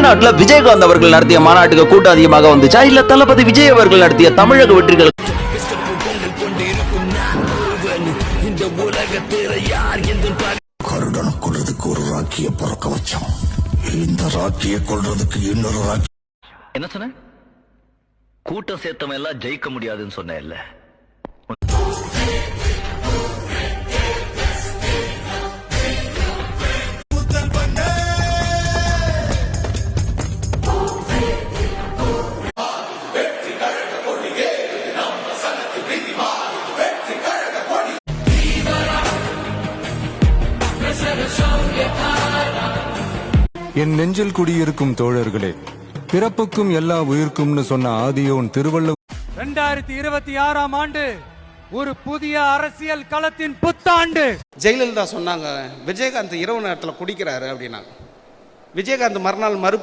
தமிழ்நாட்டுல விஜயகாந்த் அவர்கள் நடத்திய மாநாட்டுக்கு கூட்டம் அதிகமாக வந்துச்சா, இல்ல தளபதி விஜய் அவர்கள் நடத்திய தமிழக வெற்றிகள்? கருடனை கொள்றதுக்கு ஒரு ராக்கிய பிறக்க வச்சான், இந்த ராக்கிய கொள்றதுக்கு இன்னொரு ராக்கி. என்ன சொன்ன? கூட்டம் சேர்த்தவன் எல்லாம் ஜெயிக்க முடியாதுன்னு சொன்ன இல்ல. என் நெஞ்சில் குடியிருக்கும் தோழர்களே, பிறப்புக்கும் எல்லா உயிர்க்கும்னு சொன்ன ஆதியோன் திருவள்ளுவர் 2026ஆம் ஆண்டு ஒரு புதிய அரசியல் களத்தின் புத்தாண்டு. ஜெயலலிதா சொன்னாங்க, விஜயகாந்த் இரவு நேரத்தில் குடிக்கிறாரு அப்படின்னாங்க. விஜயகாந்த் மறுநாள் மறுப்பு